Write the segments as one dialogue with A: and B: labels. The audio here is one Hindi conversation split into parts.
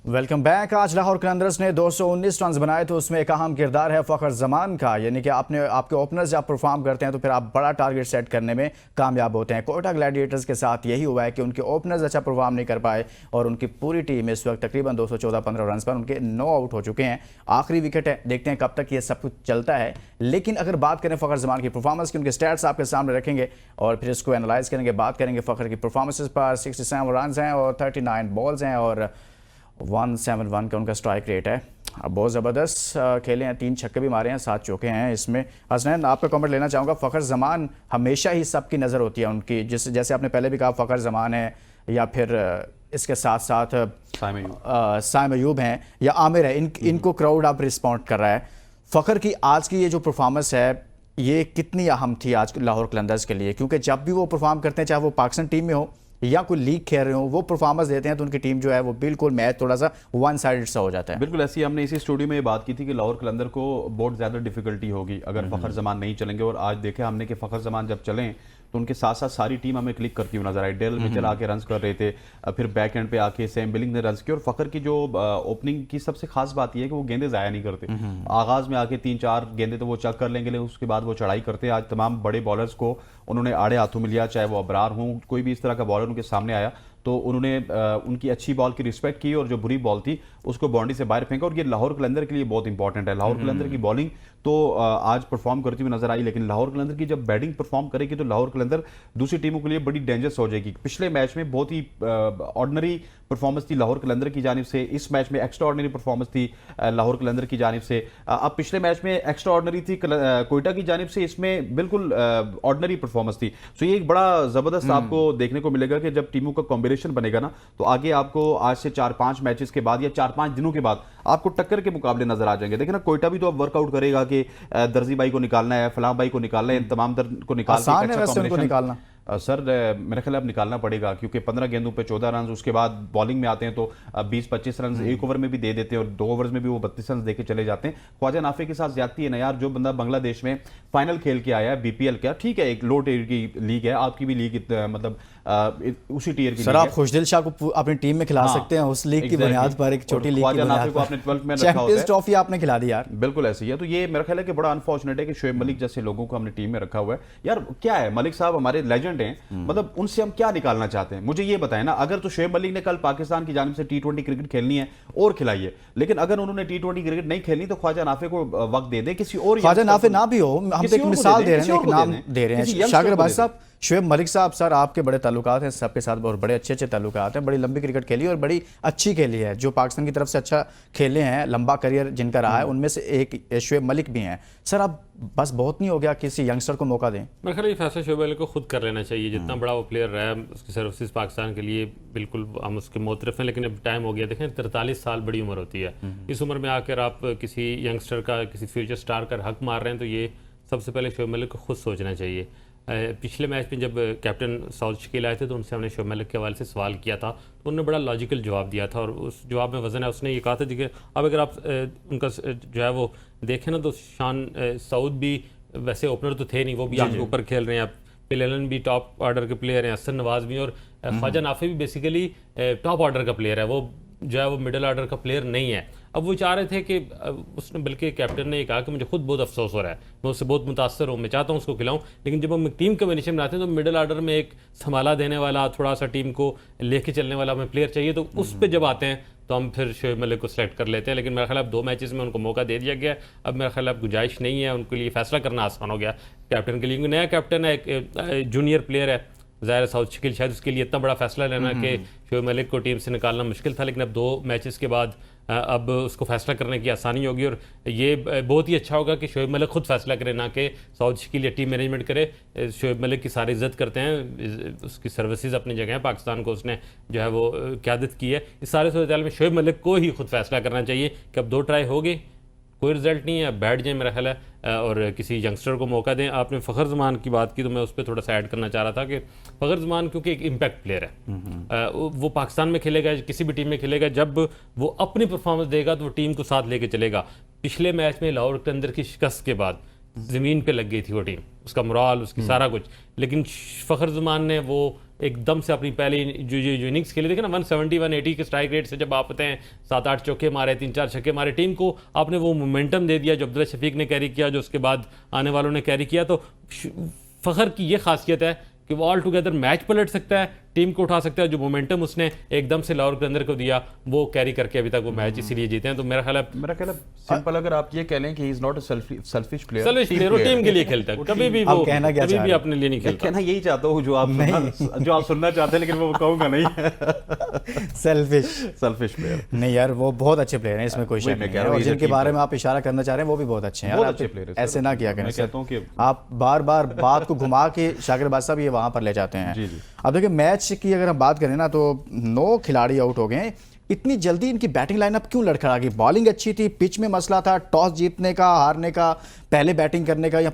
A: Welcome back. आज लाहौर कलंदर्स ने 219 रन बनाए तो उसमें एक अहम किरदार है फ़खर जमान का। यानी कि आपके ओपनर्स जब परफॉर्म करते हैं तो फिर आप बड़ा टारगेट सेट करने में कामयाब होते हैं। कोयटा ग्लैडिएटर्स के साथ यही हुआ है कि उनके ओपनर्स अच्छा परफॉर्म नहीं कर पाए और उनकी पूरी टीम इस वक्त तकरीबन 214-15 रन पर उनके 9 आउट हो चुके हैं। आखिरी विकेट है, देखते हैं कब तक ये सब कुछ चलता है। लेकिन अगर बात करें फ़खर जमान की परफॉर्मेंस की, उनके स्टैट्स आपके सामने रखेंगे और फिर इसको एनालाइज करेंगे, बात करेंगे फ़खर की परफॉर्मेंसेज पर। 67 रन हैं और 39 बॉल्स हैं और 171 का उनका स्ट्राइक रेट है। अब बहुत ज़बरदस्त खेले हैं, 3 छक्के भी मारे हैं, 7 चौके हैं इसमें। हसनैन, आपका कमेंट लेना चाहूँगा। फ़खर जमान हमेशा ही सबकी नज़र होती है उनकी, जैसे आपने पहले भी कहा फ़खर जमान है या फिर इसके साथ साथ साइम अयूब हैं या आमिर है, इनको क्राउड आप रिस्पॉन्ड कर रहा है। फ़खर की आज की ये जो परफॉर्मेंस है ये कितनी अहम थी आज लाहौर कलंदर्स के लिए? क्योंकि जब भी वो परफॉर्म करते हैं, चाहे वो पाकिस्तान टीम में हो या कोई लीग खेल रहे हो, वो परफॉर्मेंस देते हैं तो उनकी टीम जो है वो बिल्कुल मैच थोड़ा सा वन साइडेड सा हो जाता है।
B: बिल्कुल ऐसी हमने इसी स्टूडियो में ये बात की थी कि लाहौर कलंदर को बहुत ज़्यादा डिफिकल्टी होगी अगर फ़खर जमान नहीं चलेंगे। और आज देखे हमने कि फ़खर जमान जब चलें तो उनके साथ साथ सारी टीम हमें क्लिक करती हुई नजर आई। डेल मिचेल आके रन्स कर रहे थे, फिर बैक एंड पे आके सैम बिलिंग ने रन्स किए। और फ़खर की जो ओपनिंग की सबसे खास बात यह है कि वो गेंदे ज़ाया नहीं करते। आगाज में आके 3-4 गेंदे तो वो चक कर लेंगे, लेकिन उसके बाद वो चढ़ाई करते हैं। आज तमाम बड़े बॉलर्स को उन्होंने आड़े हाथों में लिया, चाहे वो अबरार हों, कोई भी इस तरह का बॉलर उनके सामने आया तो उन्होंने उनकी अच्छी बॉल की रिस्पेक्ट की और जो बुरी बॉल थी उसको बाउंड्री से बाहर फेंका। और ये लाहौर कलंदर के लिए बहुत इंपॉर्टेंट है। लाहौर कलंदर की बॉलिंग तो आज परफॉर्म करती हुई नजर आई, लेकिन लाहौर कलंदर की जब बैटिंग परफॉर्म करेगी तो लाहौर कलंदर दूसरी टीमों के लिए बड़ी डेंजरस हो जाएगी। पिछले मैच में बहुत ही ऑर्डिनरी परफॉर्मेंस थी लाहौर कलंदर की जानिब से, इस मैच में एक्स्ट्रा ऑर्डिनरी परफॉर्मेंस थी लाहौर कलंदर की जानिब से। अब पिछले मैच में एक्स्ट्रा ऑर्डिनरी थी कोयटा की जानिब से, इसमें बिल्कुल ऑर्डिनरी परफॉर्मेंस थी। सो ये एक बड़ा जबरदस्त आपको देखने को मिलेगा कि जब टीमों का कॉम्बिनेशन बनेगा ना तो आगे आपको आज से 4-5 मैचेस के बाद या 4-5 दिनों के बाद आपको टक्कर के मुकाबले नजर आ जाएंगे। देखिए ना, कोयटा भी तो अब वर्कआउट करेगा कि दर्जी भाई को निकालना है, फलां भाई को निकालना है, तमाम को निकालना सर मेरे ख्याल अब निकालना पड़ेगा क्योंकि 15 गेंदों पे 14 रन, उसके बाद बॉलिंग में आते हैं तो 20-25 रन एक ओवर में भी दे देते हैं और 2 ओवर्स में भी वो 32 रन देके चले जाते हैं। ख्वाजा नाफे के साथ ज्यादती है ना यार। जो बंदा बांग्लादेश में फाइनल खेल के आया है बीपीएल का, ठीक है एक लो टियर की लीग है, आपकी भी लीग मतलब उसी टियर की
A: सर। आप खुशदिल शाह को अपनी टीम में खिला सकते हैं उस लीग की बुनियाद पर, एक छोटी लीग की बुनियाद पर।
B: आपने 12 में
A: चैंपियंस ट्रॉफी आपने खिला दी यार।
B: बिल्कुल ऐसे ही है। तो ये मेरा ख्याल है कि बड़ा अनफॉर्चुनेट है कि शोएब मलिक जैसे लोगों को हमने टीम में रखा हुआ है। यार क्या है, मलिक साहब हमारे लेजेंड हैं, मतलब उनसे हम क्या निकालना चाहते हैं? मुझे ये बताएं ना। अगर तो शोएब मलिक ने कल पाकिस्तान की जानिब से T20 क्रिकेट खेलनी है और खिलाइए, लेकिन अगर उन्होंने T20 क्रिकेट नहीं खेलनी तो ख्वाजा नाफे को वक्त दे दे, किसी और
A: ख्वाजा नाफे ना भी हो, हम एक मिसाल दे रहे हैं, एक नाम दे रहे हैं। शाकिर अब्बास साहब, शोएब मलिक साहब, सर आपके बड़े ताल्लुकात हैं सबके साथ, बहुत बड़े अच्छे ताल्लुकात हैं, बड़ी लंबी क्रिकेट खेली और बड़ी अच्छी खेली है। जो पाकिस्तान की तरफ से अच्छा खेले हैं, लंबा करियर जिनका रहा है, उनमें से एक शोएब मलिक भी हैं। सर अब बस बहुत नहीं हो गया किसी यंगस्टर को मौका दें?
C: मेरे ख्याल ये फैसला शोएब मलिक को खुद कर लेना चाहिए। जितना बड़ा वो प्लेयर रहा है, उसकी सर्विसेज पाकिस्तान के लिए बिल्कुल हम उसके मोतरफ हैं, लेकिन अब टाइम हो गया। देखें 43 साल बड़ी उम्र होती है। इस उम्र में आकर आप किसी यंगस्टर का, किसी फ्यूचर स्टार का हक मार रहे हैं, तो ये सबसे पहले शोएब मलिक को खुद सोचना चाहिए। पिछले मैच में जब कैप्टन साउथ शकील आए थे तो उनसे हमने शोएब मलिक के हवाले से सवाल किया था, तो उन्होंने बड़ा लॉजिकल जवाब दिया था और उस जवाब में वजन है। उसने ये कहा था कि अब अगर आप उनका जो है वो देखें ना तो शान सऊद भी वैसे ओपनर तो थे नहीं, वो भी आपके ऊपर खेल रहे हैं। फिल एलन भी टॉप ऑर्डर के प्लेयर हैं, हसन नवाज भी, और ख्वाजा नाफे भी बेसिकली टॉप ऑर्डर का प्लेयर है, वो जो है वो मिडिल ऑर्डर का प्लेयर नहीं है। अब वो चाह रहे थे कि उसने, बल्कि कैप्टन ने ये कहा कि मुझे खुद बहुत अफसोस हो रहा है, मैं उससे बहुत मुतासर हूँ, मैं चाहता हूँ उसको खिलाऊं, लेकिन जब हम टीम कॉम्बिनेशन बनाते हैं तो मिडिल ऑर्डर में एक संभाला देने वाला, थोड़ा सा टीम को लेके चलने वाला हमें प्लेयर चाहिए। तो उस पर जब आते हैं तो हम फिर शोएब मलिक को सिलेक्ट कर लेते हैं। लेकिन मेरा ख्याल अब 2 मैचेस में उनको मौका दे दिया गया। अब मेरा ख्याल अब गुंजाइश नहीं है उनके लिए, फैसला करना आसान हो गया कैप्टन के लिए। नया कैप्टन है, एक जूनियर प्लेयर है ज़ाहिर साउथ शकील, शायद उसके लिए इतना बड़ा फैसला लेना कि शोएब मलिक को टीम से निकालना मुश्किल था, लेकिन अब 2 मैचेस के बाद अब उसको फैसला करने की आसानी होगी। और ये बहुत ही अच्छा होगा कि शोएब मलिक खुद फैसला करे, ना कि साउथ शकील या टीम मैनेजमेंट करे। शोएब मलिक की सारी इज्जत करते हैं, उसकी सर्विसेज अपनी जगह है, पाकिस्तान को उसने जो है वो क़यादत की है। इस सारे सूरत में शोएब मलिक को ही खुद फैसला करना चाहिए कि अब 2 ट्राई हो गई, कोई रिजल्ट नहीं है, बैठ जाए मेरा ख्याल है, और किसी यंगस्टर को मौका दें। आपने फ़खर जमान की बात की तो मैं उस पर थोड़ा सा ऐड करना चाह रहा था कि फ़खर जमान क्योंकि एक इम्पैक्ट प्लेयर है, वो पाकिस्तान में खेलेगा, किसी भी टीम में खेलेगा, जब वो अपनी परफॉर्मेंस देगा तो वो टीम को साथ लेके चलेगा। पिछले मैच में लाहौर के अंदर की शिकस्त के बाद ज़मीन पे लग गई थी वो टीम, उसका मोराल, उसकी सारा कुछ, लेकिन फ़खर जमान ने वो एकदम से अपनी पहली जो इनिंग्स खेली, देखे ना 170 180 के स्ट्राइक रेट से जब आप आते हैं, 7-8 चौके मारे, 3-4 छक्के मारे, टीम को आपने वो मोमेंटम दे दिया जो अब्दुल्ला शफीक ने कैरी किया, जो उसके बाद आने वालों ने कैरी किया। तो फ़खर की ये खासियत है कि वो ऑल टुगेदर मैच पलट सकता है, टीम को उठा सकता है। जो मोमेंटम उसने एकदम से लाहौर कलंदर को दिया वो कैरी करके अभी तक वो मैच इसीलिए जीते हैं। तो मेरा ख्याल है
B: सिंपल, अगर आप ये कह लें कि he is not a selfish player,
C: वो टीम के लिए खेलता है, कभी भी वो
A: कहना क्या
C: कभी
A: चाह
C: भी
A: रहे
C: अपने लिए नहीं खेलता।
B: कहना यही चाहता हूँ जो आप सुनना चाहते हैं, लेकिन वो कहूंगा नहीं। सेल्फिश प्लेयर
A: नहीं यार, वो बहुत अच्छे प्लेयर हैं, इसमें कोई शक नहीं है। और जिनके बारे में आप इशारा करना चाह रहे हैं वो भी बहुत अच्छे हैं,
B: बहुत अच्छे प्लेयर हैं।
A: ऐसे ना किया करें।
B: मैं कहता हूं कि
A: आप बार बार बात को घुमा के शाकिर बादशाह भी ये वहां पर ले जाते हैं।
B: जी जी।
A: अब देखिए मैच की अगर हम बात करें ना तो 9 खिलाड़ी आउट हो गए। इतनी जल्दी इनकी बैटिंग लाइनअप क्यों लड़खड़ा गई? बॉलिंग अच्छी थी, पिच में मसला था, टॉस जीतने का, हारने का, पहले बैटिंग करने का या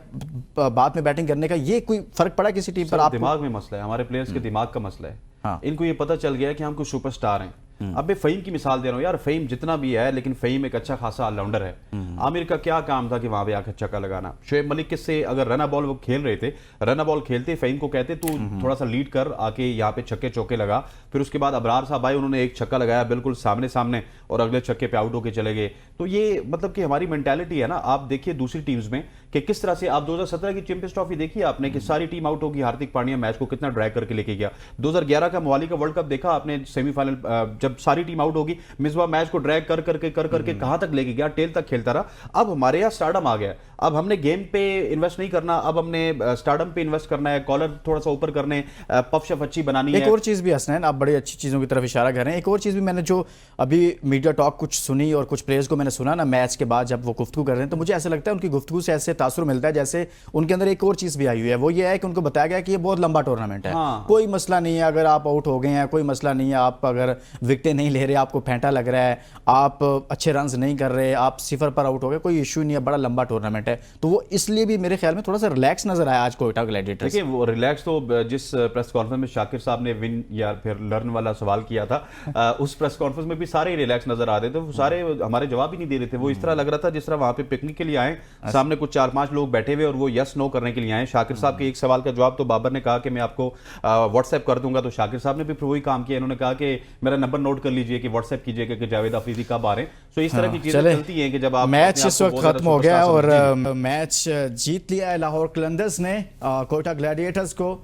A: बाद में बैटिंग करने का, ये कोई फर्क पड़ा किसी टीम पर? आप
B: दिमाग में मसला है, हमारे प्लेयर्स के दिमाग का मसला है।
A: हाँ।
B: इनको ये पता चल गया है कि हम कुछ सुपरस्टार हैं। अब मैं फ़हीम की मिसाल दे रहा हूँ यार, फ़हीम जितना भी है लेकिन फ़हीम एक अच्छा खासा ऑलराउंडर है। आमिर का क्या काम था कि वहां पे आकर छक्का लगाना? शोएब मलिक किससे अगर रन बॉल वो खेल रहे थे, रन बॉल खेलते फ़हीम को कहते तू थोड़ा सा लीड कर, आके यहाँ पे छक्के चौके लगा। फिर उसके बाद अबरार साहब आए, उन्होंने एक छक्का लगाया बिल्कुल सामने सामने और अगले छक्के पे आउट होके चले गए। तो ये मतलब कि हमारी मेंटालिटी है ना। आप देखिए दूसरी टीम्स में कि किस तरह से, आप 2017 की चैंपियंस ट्रॉफी देखिए आपने कि सारी टीम आउट होगी, हार्दिक पांड्या मैच को कितना ड्रैग करके लेके गया। 2011 का मोहाली का वर्ल्ड कप देखा आपने, सेमीफाइनल जब सारी टीम आउट होगी, मिसबा मैच को ड्रैग कर करके कहां तक लेके गया, टेल तक खेलता रहा। अब हमारे यहाँ स्टारडम आ गया, अब हमने गेम पे इन्वेस्ट नहीं करना, अब हमने स्टारडम पे इन्वेस्ट करना है, कॉलर थोड़ा सा ऊपर करने, पफ शफ अच्छी बनानी है।
A: एक और चीज़ भी हसनैन, आप बड़ी अच्छी चीज़ों की तरफ इशारा कर रहे हैं। एक और चीज़ भी मैंने जो अभी मीडिया टॉक कुछ सुनी और कुछ प्लेयर्स को मैंने सुना ना मैच के बाद जब वो गुफ्तगू कर रहे हैं, तो मुझे ऐसा लगता है उनकी गुफ्तगू से ऐसे तासुर मिलता है जैसे उनके अंदर एक और चीज़ भी आई हुई है। वो ये है कि उनको बताया गया कि ये बहुत लंबा टूर्नामेंट है।
B: हाँ।
A: कोई मसला नहीं है अगर आप आउट हो गए हैं, कोई मसला नहीं है आप अगर विकेटें नहीं ले रहे, आपको फेंटा लग रहा है, आप अच्छे रन नहीं कर रहे, आप 0 पर आउट हो गए, कोई इशू नहीं है, बड़ा लंबा टूर्नामेंट है। तो वो इसलिए भी मेरे ख्याल में थोड़ा सा रिलैक्स नजर आया आज कोयटा ग्लैडिएटर्स।
B: देखिए वो रिलैक्स तो जिस प्रेस कॉन्फ्रेंस में शाकिर साहब ने विन या फिर लर्न वाला सवाल किया था, उस प्रेस कॉन्फ्रेंस में भी सारे रिलैक्स नजर आ रहे थे। वो सारे हमारे जवाब ही नहीं दे रहे थे। वो इस तरह लग रहा था जिस तरह वहां पे पिकनिक के लिए आए, सामने कुछ 4-5 लोग बैठे हुए और वो यस नो करने के लिए आए। शाकिर साहब के एक सवाल का जवाब तो बाबर ने कहा कि मैं आपको व्हाट्सएप कर दूंगा, तो शाकिर साहब ने भी फिर वही काम किया। इन्होंने कहा कि मेरा नंबर नोट कर लीजिए कि व्हाट्सएप कीजिएगा कि जावेद अफरीदी कब आ रहे हैं। तो इस तरह की चीजें चलती हैं कि जब आप
A: मैच इस वक्त खत्म हो गया और मैच जीत लिया है लाहौर कलंदर्स ने। कोयटा ग्लैडिएटर्स को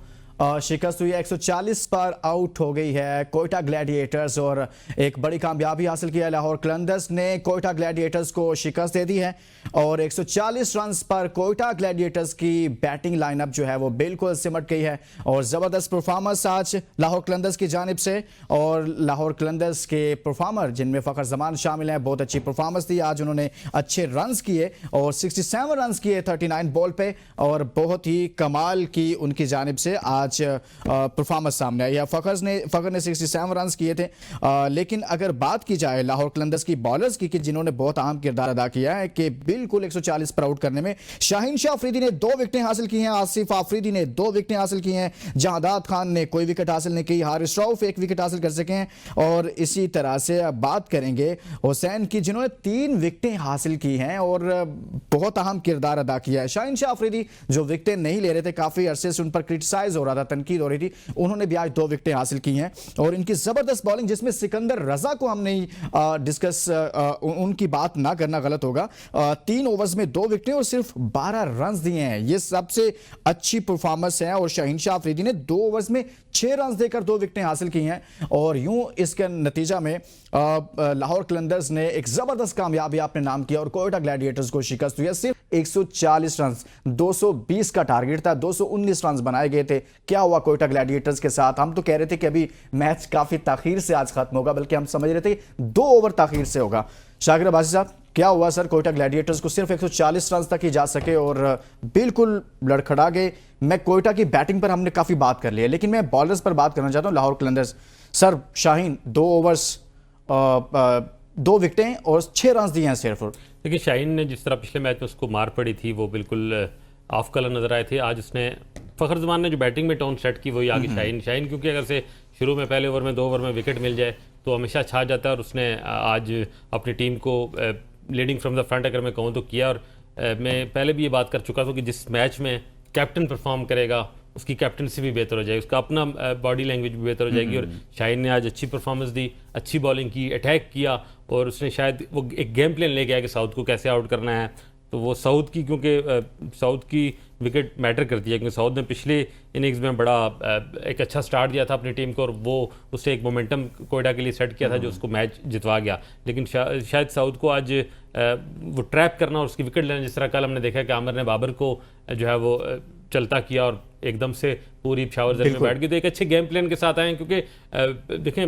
A: शिकस्त हुई है, 140 पर आउट हो गई है कोयटा ग्लैडिएटर्स और एक बड़ी कामयाबी हासिल की है लाहौर कलंदर्स ने। कोयटा ग्लैडिएटर्स को शिकस्त दे दी है और 140 रन पर कोयटा ग्लैडिएटर्स की बैटिंग लाइनअप जो है वो बिल्कुल सिमट गई है और ज़बरदस्त परफॉर्मेंस आज लाहौर कलंदर्स की जानिब से। और लाहौर कलंदर्स के परफॉर्मर जिनमें फ़खर जमान शामिल हैं, बहुत अच्छी परफॉर्मेंस दी आज। उन्होंने अच्छे रन्स किए और 67 रन्स किए 39 बॉल पे और बहुत ही कमाल की उनकी जानिब से आज परफॉर्मेंस सामने आई है। फ़खर ने 67 रन किए थे। लेकिन अगर बात की जाए लाहौर कलंदर्स की बॉलर्स की कि जिन्होंने बहुत अहम किरदार अदा किया है कि बिल्कुल 140 पर आउट करने में, शाहीन शाह अफरीदी ने 2 विकेटें हासिल की हैं, आसिफ आफरीदी ने 2 विकेटें हासिल की हैं, जहादात खान ने कोई विकेट हासिल नहीं की, हारिस रऊफ 1 विकेट हासिल कर सके हैं। और इसी तरह से अब बात करेंगे हुसैन की जिन्होंने 3 विकेटें हासिल की हैं और बहुत अहम किरदार अदा किया है। शाहीन शाह अफरीदी जो विकेटें नहीं ले रहे थे, काफी अरसे से उन पर क्रिटिसाइज हो रहा था, तनकीद हो रही थी, उन्होंने भी आज 2 विकेटें हासिल की हैं। और इनकी जबरदस्त बॉलिंग जिसमें सिकंदर रजा को हम नहीं डिस्कस उनकी बात ना करना गलत होगा। 3 ओवर्स में 2 विकेटें और सिर्फ 12 रन दिए हैं, ये सबसे अच्छी परफॉर्मेंस है। और शाहीन शाह अफरीदी ने 2 ओवर्स में 6 रन देकर 2 विकेटें हासिल की हैं और यूं इसके नतीजा में लाहौर कलंदर्स ने एक जबरदस्त कामयाबी अपने नाम किया और कोयटा ग्लैडिएटर्स को शिकस्त हुई है। सिर्फ 140 रन, 220 का टारगेट था, 219 रन बनाए गए थे। क्या हुआ कोयटा ग्लैडिएटर्स के साथ? हम तो कह रहे थे कि अभी मैच काफी ताखीर से आज खत्म होगा, बल्कि हम समझ रहे थे 2 ओवर ताखीर से होगा। शाकिर अब्बासी साहब, क्या हुआ सर कोयटा ग्लैडिएटर्स को सिर्फ 140 रन तक ही जा सके और बिल्कुल लड़खड़ा गए? मैं कोयटा की बैटिंग पर हमने काफी बात कर ली है, लेकिन मैं बॉलर्स पर बात करना चाहता हूं। लाहौर कलंदर्स सर, शाहीन 2 ओवर्स 2 विकेटें और 6 रन दिए हैं सिर्फ।
C: देखिए शाहीन ने जिस तरह पिछले मैच में उसको मार पड़ी थी वो बिल्कुल ऑफ कलर नजर आए थे। आज उसने फ़खर जमान ने जो बैटिंग में टोन सेट की वही आगे शाहीन क्योंकि अगर से शुरू में पहले ओवर में 2 ओवर में विकेट मिल जाए तो हमेशा छा जाता है और उसने आज अपनी टीम को लीडिंग फ्रॉम द फ्रंट अगर मैं कहूँ तो किया। और मैं पहले भी ये बात कर चुका था कि जिस मैच में कैप्टन परफॉर्म करेगा उसकी कैप्टनसी भी बेहतर हो जाएगी, उसका अपना बॉडी लैंग्वेज भी बेहतर हो जाएगी। और शाहीन ने आज अच्छी परफॉर्मेंस दी, अच्छी बॉलिंग की, अटैक किया, और उसने शायद वो एक गेम प्लान लेके आया कि साउथ को कैसे आउट करना है। तो वो साउथ की, क्योंकि साउथ की विकेट मैटर करती है, क्योंकि साउथ ने पिछले इनिंग्स में बड़ा एक अच्छा स्टार्ट दिया था अपनी टीम को, और वो उससे एक मोमेंटम कोयटा के लिए सेट किया था जो उसको मैच जितवा गया। लेकिन शायद साउथ को आज वो ट्रैप करना और उसकी विकेट लेना, जिस तरह कल हमने देखा कि आमिर ने बाबर को जो है वो चलता किया और एकदम से पूरी शावर जल में बैठ गई, तो एक अच्छे गेम प्लान के साथ आए हैं। क्योंकि देखें,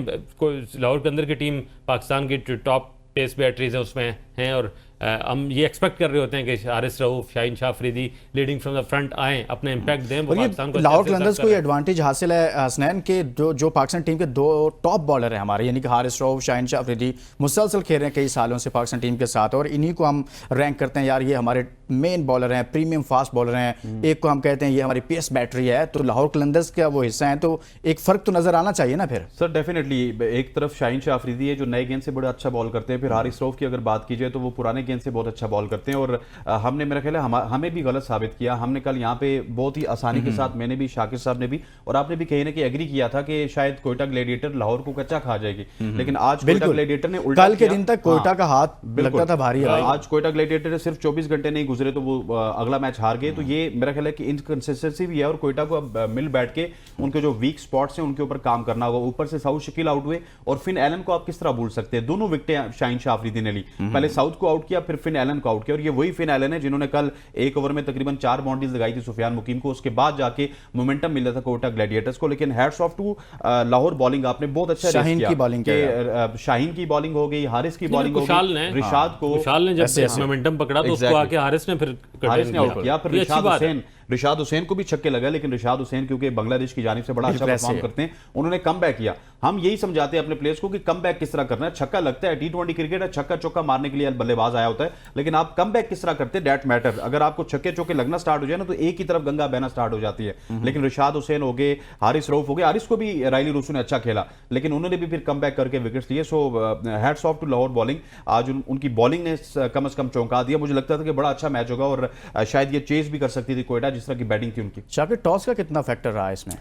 C: लाहौर के अंदर की टीम पाकिस्तान की टॉप पेस बैटरीज हैं उसमें हैं, और हम ये एक्सपेक्ट कर रहे होते हैं कि Haris Rauf, Shaheen Shah Afridi leading from the front आए, अपने इम्पैक्ट दें। वो पाकिस्तान को
A: लाहौर कलंदर्स को ये एडवांटेज हासिल है हसनैन के, जो पाकिस्तान टीम के दो टॉप बॉलर हैं हमारे, यानी कि हारिस रऊफ, शाहीन शाह अफरीदी मुसलसल खेल रहे हैं कई सालों से पाकिस्तान टीम के साथ, और इन्हीं को हम रैंक करते हैं यार ये हमारे मेन बॉलर हैं, प्रीमियम फास्ट बॉलर हैं। एक को हम कहते हैं ये हमारी पेस बैटरी है, तो लाहौर कलंदर्स का वो हिस्सा है, तो एक फ़र्क तो नज़र आना चाहिए ना फिर।
B: सर डेफिनेटली, एक तरफ शाहीन शाह अफरीदी है जो नए गेंद से बड़ा अच्छा बॉल करते हैं, फिर हारिस रऊफ की अगर बात की जाए तो वो पुराने गेंद से बहुत अच्छा बॉल करते हैं। और हमने, मेरा ख्याल है हमें भी गलत साबित किया। हमने कल यहाँ पे बहुत ही आसानी के साथ, मैंने भी, शाकिर साहब ने भी, और आपने भी कहीं ना कहीं एग्री किया था कि शायद कोयटा ग्लैडिएटर लाहौर को कच्चा खा जाएगी, लेकिन आज कोयटा ग्लैडिएटर ने उल्टा
A: कल के दिन तक कोयटा का हाथ लगता था भारी है।
B: आज कोयटा ग्लैडिएटर सिर्फ 24 घंटे नहीं गुजरे तो वो अगला मैच हार गए। तो ये मेरा ख्याल है कि इनकंसिस्टेंसी भी है, और कोयटा को अब मिल बैठ के उनके जो वीक स्पॉट्स हैं उनके ऊपर काम करना होगा। ऊपर से साउथ शकील आउट हुए, और फिन एलन को आप किस तरह भूल सकते हैं? दोनों विकेटें शाहीन शाह अफरीदी ने ली, पहले साउथ को आउट किया, फिर फिन एलन को आउट किया, और ये वही फिन एलन है जिन्होंने कल एक ओवर में तकरीबन 4 बाउंड्रीज लगाई थी सुफियान मुकीम को। उसके बाद जाके मोमेंटम मिला था कोयटा ग्लैडिएटर्स को। लेकिन hats off to Lahore bowling, आपने बहुत अच्छा
A: शाहीन की बॉलिंग,
B: शाहीन की बॉलिंग हो गई, हारिस की बॉलिंग हो गई,
C: विशाल ने जब मोमेंटम पकड़ा तो उसको आके हारिस ने फिर
B: आउट किया, फिर रिशाद हुसैन को भी छक्के लगा। लेकिन रिशाद हुसैन क्योंकि बांग्लादेश की जानिब से बड़ा अच्छा परफॉर्म करते हैं, उन्होंने कम बैक किया। हम यही समझाते हैं अपने प्लेयर्स को कि कम बैक किस तरह करना है। छक्का लगता है, T20 क्रिकेट है, छक्का चौका मारने के लिए बल्लेबाज आया होता है, लेकिन आप कम बैक किस तरह करते हैं, दैट मैटर। अगर आपको छक्के चौके लगना स्टार्ट हो जाए ना तो एक ही तरफ गंगा बहना स्टार्ट हो जाती है। लेकिन रिशाद हुसैन हो गए, हारिस रऊफ हो गए, हारिस को भी रायली रूसू ने अच्छा खेला, लेकिन उन्होंने भी फिर कम बैक करके विकेट्स लिए। So hats off to Lahore bowling. आज उनकी बॉलिंग ने कम से कम चौंका दिया। मुझे लगता था कि बड़ा अच्छा मैच होगा, और शायद ये चेज भी कर सकती थी कोयटा, जिस तरह की बैटिंग थी उनकी।
A: शाकिर, टॉस का कितना फैक्टर रहा है इसमें?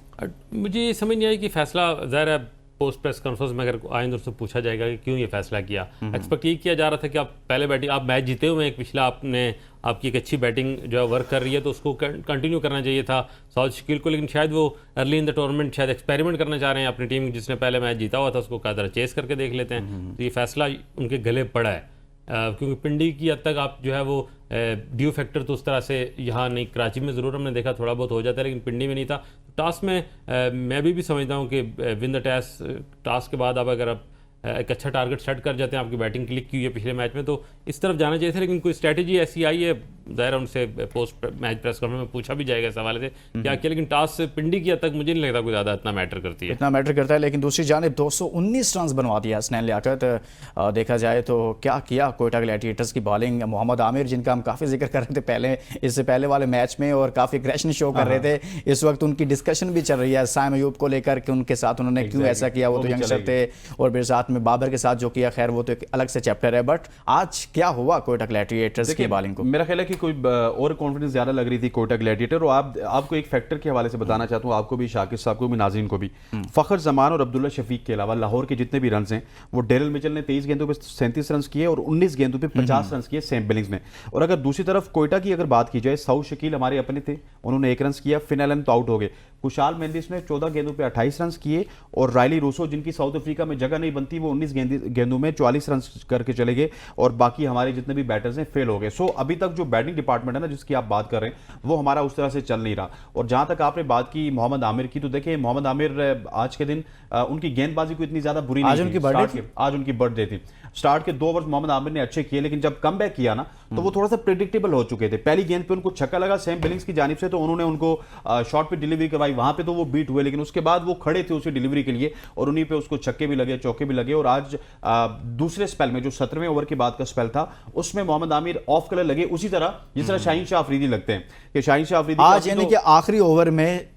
C: मुझे ये समझ नहीं आई कि फैसला, ज़ाहिर है पोस्ट प्रेस कॉन्फ्रेंस में अगर आएंगे तो पूछा जाएगा कि क्यों ये फैसला किया। एक्सपेक्ट ये किया जा रहा था कि आप पहले बैटिंग, आप मैच जीते हुए एक पिछला, आपकी एक अच्छी बैटिंग जो है वर्क कर रही है, तो उसको कंटिन्यू करना चाहिए था साउथ शकील को। लेकिन शायद वो अर्ली इन द टूर्नामेंट शायद एक्सपेरिमेंट करना चाह रहे हैं अपनी टीम, जिसने पहले मैच जीता हुआ था उसको कहा चेस करके देख लेते हैं। तो ये फैसला उनके गले पड़ा है, क्योंकि पिंडी की हद तक आप जो है वो ड्यू फैक्टर तो उस तरह से यहाँ नहीं, कराची में ज़रूर हमने देखा थोड़ा बहुत हो जाता है, लेकिन पिंडी में नहीं था। टॉस में मैं भी समझता हूँ कि विन द टॉस के बाद अब अगर आप एक अच्छा टारगेट सेट कर जाते हैं, आपकी बैटिंग क्लिक की हुई है पिछले मैच में, तो इस तरफ जाना चाहिए था। लेकिन कोई स्ट्रैटेजी ऐसी आई है, ज़ाहिर उनसे पोस्ट मैच प्रेस कॉन्फ्रेंस में पूछा भी जाएगा इस हवाले से क्या किया, लेकिन टॉस से पिंडी की हद तक मुझे नहीं लगता कोई ज़्यादा इतना मैटर करती है,
A: इतना मैटर करता है। लेकिन दूसरी जानिब 219 रन बनवा दिया हसनैन लियाकत। देखा जाए तो क्या किया कोयटा ग्लैडिएटर्स की बॉलिंग। मोहम्मद आमिर, जिनका हम काफ़ी जिक्र कर रहे थे पहले, इससे पहले वाले मैच में, और काफ़ी एग्रेशन शो कर रहे थे। इस वक्त उनकी डिस्कशन भी चल रही है साइम अयूब को लेकर कि उनके साथ उन्होंने क्यों ऐसा किया। वो तो यंगस्टर थे, और मेरे साथ में बाबर के साथ जो किया, खैर वो तो एक अलग से चैप्टर है। बट आज क्या हुआ कोयटा ग्लैडिएटर्स की बॉलिंग को?
B: मेरा ख्याल है कि कोई और कॉन्फिडेंस ज्यादा लग रही थी कोयटा ग्लैडिएटर। और आपको एक फैक्टर के हवाले से बताना चाहता हूँ, आपको भी, शाकिर साहब को भी, नाज़रीन को भी। फखर जमान और अब्दुल्ला शफीक के अलावा लाहौर के जितने भी रन हैं वो डेरिल मिचेल ने 23 गेंदों पे 37 रन किए, और 19 गेंदों पे 50 रन किए सैम बिलिंग्स ने। और अगर दूसरी तरफ कोयटा की अगर बात की जाए, साउथ शकील हमारे अपने थे, उन्होंने 1 रन किया, फिन एलन तो आउट हो गए। कुशाल मेंडिस ने 14 गेंदों पे 28 रन किए, और रायली रूसो, जिनकी साउथ अफ्रीका में जगह नहीं बनती, वो 19 गेंदों में 44 रन करके चले गए, और बाकी हमारे जितने भी बैटर्स हैं फेल हो गए। सो अभी तक जो बैटिंग डिपार्टमेंट है ना, जिसकी आप बात कर रहे हैं, वो हमारा उस तरह से चल नहीं रहा। और जहां तक आपने बात की मोहम्मद आमिर की, तो देखिए मोहम्मद आमिर आज के दिन उनकी गेंदबाजी को इतनी ज्यादा बुरी नहीं
A: आज उनकी बर्थडे,
B: आज उनकी बर्थडे थी। स्टार्ट के 2 ओवर मोहम्मद आमिर ने अच्छे किए, लेकिन जब कम बैक किया ना तो वो थोड़ा सा प्रेडिक्टेबल हो चुके थे। पहली गेंद पे उनको छक्का लगा सैम बिलिंग्स की जानिब से, तो उन्होंने उनको शॉट पे डिलीवरी करवाई, वहां पे तो वो बीट हुए, लेकिन उसके बाद वो खड़े थे उसी डिलीवरी के लिए, और उन्हीं पे उसको छक्के भी लगे, चौके भी लगे। और आज दूसरे स्पेल में, जो 17वें ओवर के बाद का स्पेल था, उसमें मोहम्मद आमिर ऑफ कलर लगे, उसी तरह जिस तरह शाहीन शाह अफरीदी लगते हैं कि शाहीन शाह अफरीदी
A: आज, यानी कि आखिरी ओवर में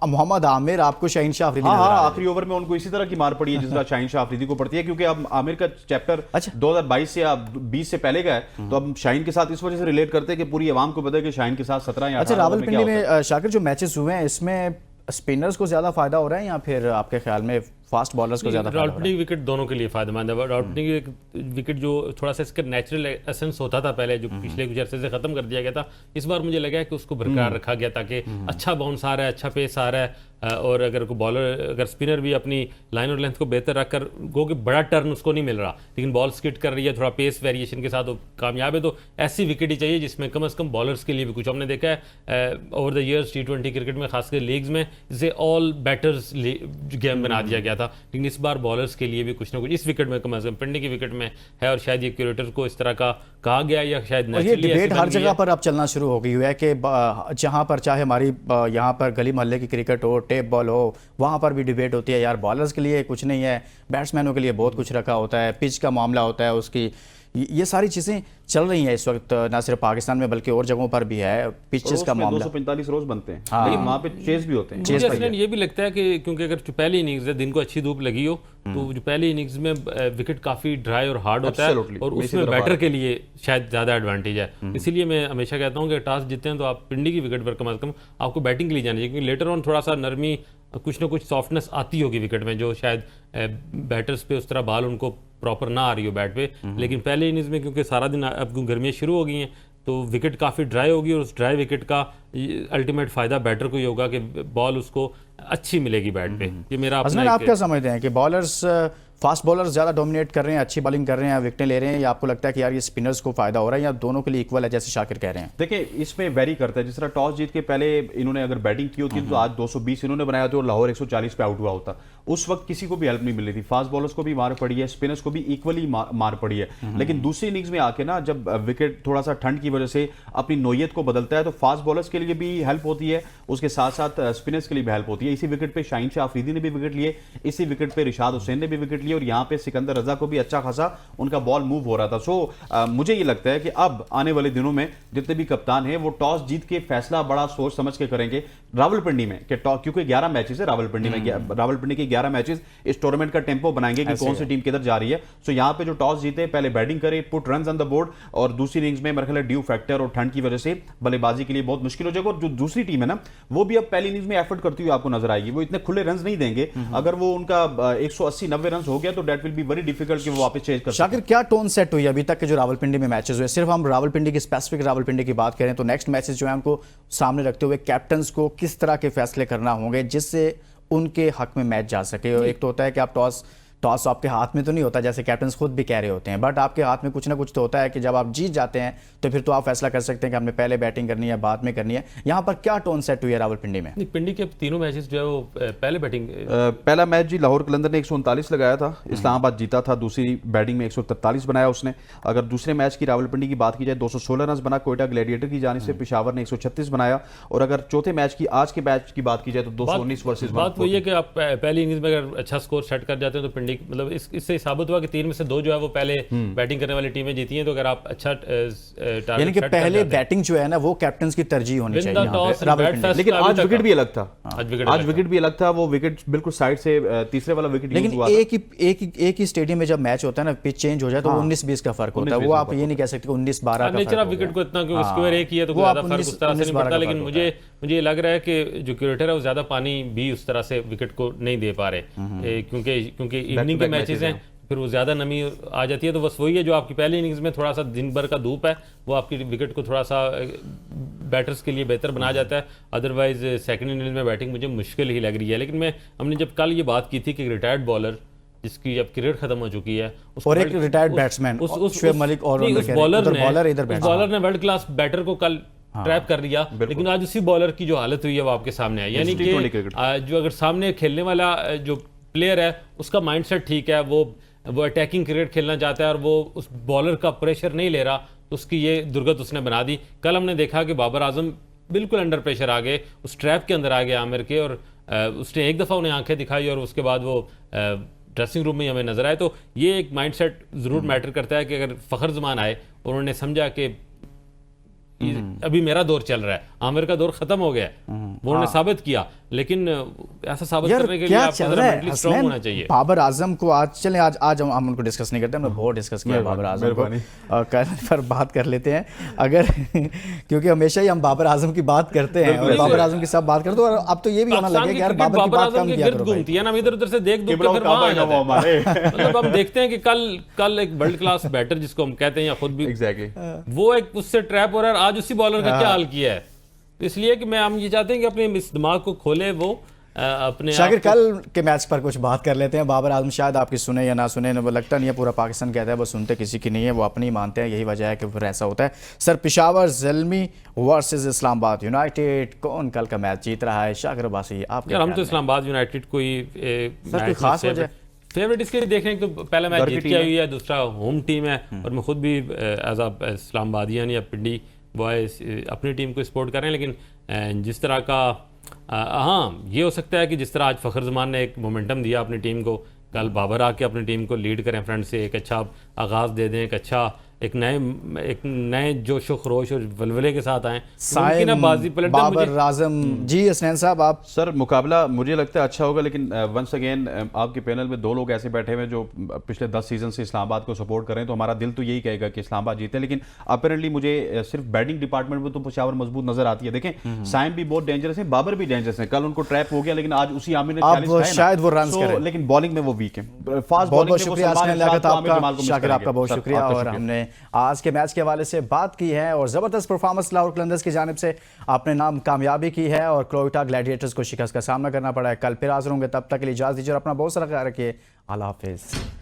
A: मोहम्मद आमिर आपको शाहीन शाह अफरीदी
B: हाँ
A: नजर आ
B: हाँ,
A: रहे हैं।
B: आखिरी ओवर में उनको इसी तरह की मार पड़ी है जिस तरह शाहीन शाह अफरीदी को पड़ती है, क्योंकि अब आमिर का चैप्टर
A: अच्छा।
B: 2022 से या 20 से पहले का है, तो अब शाहीन के साथ इस वजह से रिलेट करते हैं कि पूरी आवाम को पता है कि शाहीन के साथ 17 या
A: अच्छा
B: 18 ओवर में क्या
A: रावलपिंडी
B: होता है।
A: में शाकिर जो मैचेस हुए हैं इसमें स्पिनर्स को ज्यादा फायदा हो रहा है या फिर आपके ख्याल में फास्ट बॉलर्स को ज्यादा फायदा हो रहा है?
C: रावलपिंडी विकेट दोनों के लिए फायदेमंद है। रावलपिंडी की विकेट जो थोड़ा सा इसका नेचुरल एसेंस होता था पहले, जो पिछले कुछ अरसे से खत्म कर दिया गया था, इस बार मुझे लगा है कि उसको बरकरार रखा गया ताकि अच्छा बाउंस आ रहा है, अच्छा पेस आ रहा है, और अगर कोई बॉलर, अगर स्पिनर भी अपनी लाइन और लेंथ को बेहतर रखकर गो कि बड़ा टर्न उसको नहीं मिल रहा, लेकिन बॉल स्किट कर रही है, थोड़ा पेस वेरिएशन के साथ वो कामयाब है, तो ऐसी विकेट ही चाहिए जिसमें कम से कम बॉलर्स के लिए भी कुछ। हमने देखा है over the years T20 cricket में, खासकर लीग्स में, इसे ऑल बैटर्स गेम बना दिया गया था, लेकिन इस बार बॉलर्स के लिए भी कुछ ना कुछ इस विकेट में कम से कम पिंडी की विकेट में है, और शायद ये क्यूरेटर को इस तरह का कहा गया या शायद
A: और ये
C: naturally ऐसी
A: डिबेट
C: बन
A: हर
C: गई
A: जगह
C: है।
A: पर अब चलना शुरू हो गई है कि जहां पर चाहे हमारी यहाँ पर गली मोहल्ले की क्रिकेट हो, टेप बॉल हो, वहां पर भी डिबेट होती है यार बॉलर्स के लिए कुछ नहीं है, बैट्समैनों के लिए बहुत कुछ रखा होता है, पिच का मामला होता है उसकी, ये सारी चीज़ें चल रही हैं इस वक्त, ना सिर्फ पाकिस्तान में बल्कि और जगहों पर भी है पिचेस का मामला।
B: 245 रोज बनते हैं,
A: हाँ।
B: लेकिन वहाँ पे चेस भी होते हैं।
C: मुझे असल ये भी लगता है कि क्योंकि अगर जो पहली इनिंग्स है, दिन को अच्छी धूप लगी हो, तो जो पहली इनिंग्स में विकेट काफ़ी ड्राई और हार्ड होता है,
B: Absolutely,
C: और
B: मैं इसी
C: उसमें
B: तरफ आ
C: बैटर के लिए शायद ज़्यादा एडवांटेज है। इसीलिए मैं हमेशा कहता हूँ कि टॉस जीतते हैं तो आप पिंडी की विकेट पर कम से कम आपको बैटिंग के लिए जाना चाहिए, क्योंकि लेटर ऑन थोड़ा सा नरमी, कुछ ना कुछ सॉफ्टनेस आती होगी विकेट में, जो शायद बैटर्स पे उस तरह बॉल उनको प्रॉपर ना आ रही हो बैट पे। लेकिन पहले इनिंग्स में क्योंकि सारा दिन अब गर्मियाँ शुरू हो गई हैं, तो विकेट काफ़ी ड्राई होगी, और उस ड्राई विकेट का अल्टीमेट फ़ायदा बैटर को ही होगा कि बॉल उसको अच्छी मिलेगी बैट पे। ये मेरा
A: अजनन,
C: अपना
A: आप क्या समझते हैं कि बॉलर्स, फास्ट बॉलर्स ज़्यादा डोमिनेट कर रहे हैं, अच्छी बॉलिंग कर रहे हैं, विकेटें ले रहे हैं, या आपको लगता है कि यार ये स्पिनर्स को फायदा हो रहा है, या दोनों के लिए इक्वल है जैसे शाकिर कह रहे हैं?
B: देखिए, इसमें वेरी करता है। जिस तरह टॉस जीत के पहले इन्होंने अगर बैटिंग की होती तो आज 220 इन्होंने बनाया तो लाहौर 140 पे आउट हुआ होता। उस वक्त किसी को भी हेल्प नहीं मिल रही थी, फास्ट बॉलर्स को भी मार पड़ी है, स्पिनर्स को भी इक्वली मार पड़ी है। लेकिन दूसरी इनिंग्स में आके ना, जब विकेट थोड़ा सा ठंड की वजह से अपनी नोयत को बदलता है, तो फास्ट बॉलर्स के लिए भी हेल्प होती है, उसके साथ साथ स्पिनर्स के लिए भी हेल्प होती है। इसी विकेट पे शाहीन शाह अफरीदी ने भी विकेट लिए, इसी विकेट पे रिशाद हुसैन ने भी विकेट लिए, और यहाँ पे सिकंदर रजा को भी अच्छा खासा उनका बॉल मूव हो रहा था। सो मुझे ये लगता है कि अब आने वाले दिनों में जितने भी कप्तान हैं वो टॉस जीत के फैसला बड़ा सोच समझ के करेंगे रावलपिंडी में, कि क्योंकि 11 मैचेस है रावलपिंडी में, रावलपिंडी के 11 मैचेस इस टूर्नामेंट का टेम्पो बनाएंगे कि कौन सी टीम किधर जा रही है। सो यहाँ पे जो टॉस जीते पहले बैटिंग करे, put runs on the board, और दूसरी इनिंग्स में मेरे ख्याल ड्यू फैक्टर और ठंड की वजह से बल्लेबाजी के लिए बहुत मुश्किल हो जाएगा। और जो दूसरी टीम है ना, वो भी अब पहली इनिंग्स में एफर्ट करती हुई आपको नजर आएगी। वो इतने खुले रन नहीं देंगे, अगर वो उनका 180-90 रन हो गया तो that will be very difficult कि वो वापस चेज कर।
A: शाकिर, क्या टोन सेट हुई अभी तक के जो रावलपिंडी में मैचेस हुए? सिर्फ हम रावलपिंडी की, स्पेसिफिक रावलपिंडी की बात करें तो नेक्स्ट मैचेस जो है उनको सामने रखते हुए कैप्टन्स को किस तरह के फैसले करना होंगे जिससे उनके हक में मैच जा सके? एक तो होता है कि आप टॉस आपके हाथ में तो नहीं होता, जैसे कैप्टन खुद भी कह रहे होते हैं, बट आपके हाथ में कुछ ना कुछ तो होता है कि जब आप जीत जाते हैं तो फिर तो आप फैसला कर सकते हैं कि हमने पहले बैटिंग करनी है, बाद में करनी है। यहाँ पर क्या टोन सेट हुई है रावलपिंडी में?
C: पिंडी के तीनों मैचेस जो है वो पहले बैटिंग,
B: पहला मैच जी लाहौर कलंदर ने 139 लगाया था, इस्लामाबाद जीता था। दूसरी बैटिंग में 143 बनाया उसने। अगर दूसरे मैच की रावलपिंडी की बात की जाए, 216 रन बना कोयटा ग्लैडिएटर की जानिब से, पेशावर ने 136 बनाया। और अगर चौथे मैच की, आज के मैच की बात की जाए तो 219 वर्सेस
C: बात वही है कि आप पहली इनिंग्स में अगर अच्छा स्कोर सेट कर जाते हैं तो पिंडी, मतलब इससे साबित हुआ कि 3 में से 2 जो है वो पहले बैटिंग करने वाली टीमें जीती हैं। तो अगर आप अच्छा
A: यानी कि पहले बैटिंग जो है ना वो कैप्टन की तरजीह होनी चाहिए यहाँ पे रावलपिंडी में।
B: लेकिन आज विकेट भी अलग था,
C: आज
B: विकेट भी अलग था। वो विकेट बिल्कुल साइड से तीसरे वाला विकेट यूज हुआ।
A: लेकिन एक ही स्टेडियम में जब मैच होता है ना, पिच चेंज हो जाए तो 19-20 का फर्क होता है। वो आप ये नहीं कह सकते कि 19-12 का
C: नेचर ऑफ विकेट को इतना, क्योंकि स्क्वायर एक ही है तो कोई ज्यादा फर्क उस तरह से नहीं पड़ता। लेकिन मुझे ये लग रहा है कि जो क्यूरेटर है वो ज्यादा पानी भी उस तरह से विकेट को नहीं दे पा रहे, क्योंकि इवनिंग के मैचेस हैं, फिर वो ज़्यादा नमी आ जाती है। तो बस वही है, जो आपकी पहली इनिंग्स में थोड़ा सा दिन भर का धूप है वो आपकी विकेट को थोड़ा सा बैटर्स के लिए बेहतर बना जाता है। अदरवाइज सेकंड इनिंग्स में बैटिंग मुझे मुश्किल ही लग रही है। लेकिन हमने जब कल ये बात की थी कि रिटायर्ड बॉलर जिसकी अब क्रिकेट खत्म हो चुकी है,
A: और एक रिटायर्ड बैट्समैन शुएब मलिक, और
C: बॉलर ने वर्ल्ड क्लास बैटर को कल ट्रैप कर लिया। लेकिन आज उसी बॉलर की जो हालत हुई है वो आपके सामने है। यानी कि जो अगर सामने खेलने वाला जो प्लेयर है उसका माइंडसेट ठीक है, वो अटैकिंग क्रिकेट खेलना चाहता है और वो उस बॉलर का प्रेशर नहीं ले रहा, तो उसकी ये दुर्गत उसने बना दी। कल हमने देखा कि बाबर आजम बिल्कुल अंडर प्रेशर आ गए, उस ट्रैप के अंदर आ गए आमिर के, और उसने एक दफ़ा उन्हें आंखें दिखाई और उसके बाद वो ड्रेसिंग रूम में हमें नजर आए। तो ये एक माइंडसेट ज़रूर मैटर करता है कि अगर फ़खर जमान आए और उन्होंने समझा कि कि अभी मेरा दौर चल रहा है, आमिर का दौर खत्म हो गया है, वो उन्होंने साबित किया। लेकिन ऐसा साबित
A: यार
C: करने के लिए
A: क्या
C: आपको
A: चल
C: जरा
A: रहा है
C: मेंटली स्ट्रांग
A: हसनैन?
C: होना चाहिए।
A: बाबर आजम को आज चलें, आज हम उनको डिस्कस नहीं करते, हमने बहुत डिस्कस किया बाबर आजम को, कल पर बात कर लेते हैं अगर क्योंकि हमेशा ही हम बाबर आजम की बात करते हैं और बाबर आजम की सब बात करते हैं, और अब तो ये भी होना
C: पाकिस्तान
A: लगे
C: की
A: कि यार
C: क्रिकेट
A: बाबर की बात
C: आजम
A: कम
C: के
A: किया
C: गिर्द
A: करो भाई।
C: घूमती है ना, हम इधर उधर से देख दुख के
B: किबला
C: फिर वहाँ आ
B: काबा
C: जाते
B: है
C: हैं।
B: हमारे।
C: मतलब हम देखते हैं कि कल एक वर्ल्ड क्लास बैटर जिसको हम कहते हैं या खुद भी
B: एग्जैक्टली
C: वो एक उससे ट्रैप हो रहा है, और आज उसी बॉलर का क्या हाल किया है। तो इसलिए कि हम ये चाहते हैं कि अपने इस दिमाग को खोले वो अपने
A: शाकिर कल के मैच पर कुछ बात कर लेते हैं। बाबर आजम शायद आपकी सुने या ना सुने, वो लगता नहीं है, पूरा पाकिस्तान कहता है वो सुनते किसी की नहीं है, वो अपनी मानते हैं, यही वजह है कि फिर ऐसा होता है। Sir Peshawar Zalmi versus Islamabad United, कौन कल का मैच जीत रहा है? शाकिर अब्बासी आप
C: यार हम तो इस्लामाबाद यूनाइटेड को ही
A: कोई खास वजह?
C: फेवरेट इसके लिए देख रहे हैं कि तो पहला मैच जीत के आई हुई है, दूसरा होम टीम है, और मैं खुद भी एज अ इस्लामाबादियन या पिंडी बॉयज अपनी टीम को सपोर्ट कर रहे हैं। लेकिन जिस तरह का हाँ ये हो सकता है कि जिस तरह आज फ़खर ज़मान ने एक मोमेंटम दिया अपनी टीम को, कल बाबर आके अपनी टीम को लीड करें फ्रंट से, एक अच्छा आगाज़ दे दें, एक नए जोशो खरोश और वलवले के साथ आएँ,
A: बाबर आजम जी। हसनैन साहब आप?
B: सर मुकाबला मुझे लगता है अच्छा होगा, लेकिन वंस अगेन आपके पैनल में दो लोग ऐसे बैठे हुए हैं जो पिछले 10 सीजन से इस्लामाबाद को सपोर्ट कर रहे हैं, तो हमारा दिल तो यही कहेगा कि इस्लामाबाद जीते, लेकिन अपेरेंटली मुझे सिर्फ बैटिंग डिपार्टमेंट में तो पेशावर मजबूत नजर आती है। देखें साइम भी बहुत डेंजरस है, बाबर भी डेंजरस है, कल उनको ट्रैप हो गया, लेकिन आज उसी आमिर ने 40 खाए ना,
A: शायद वो रन्स करें,
B: लेकिन बॉलिंग में वो वीक है। फास्ट
A: बहुत बहुत शुक्रिया शाकिर आपका बहुत शुक्रिया। और हमने आज के मैच के हवाले से बात की है और ज़बरदस्त परफॉर्मेंस लाहौर कलंदर्स की जानिब से आपने नाम कामयाबी की है और क्वेटा ग्लैडिएटर्स को शिकस्त का सामना करना पड़ा है। कल फिर हाजिर होंगे, तब तक के लिए इजाज़त दीजिए और अपना बहुत सारा ख्याल रखिए। अल्लाह हाफिज़।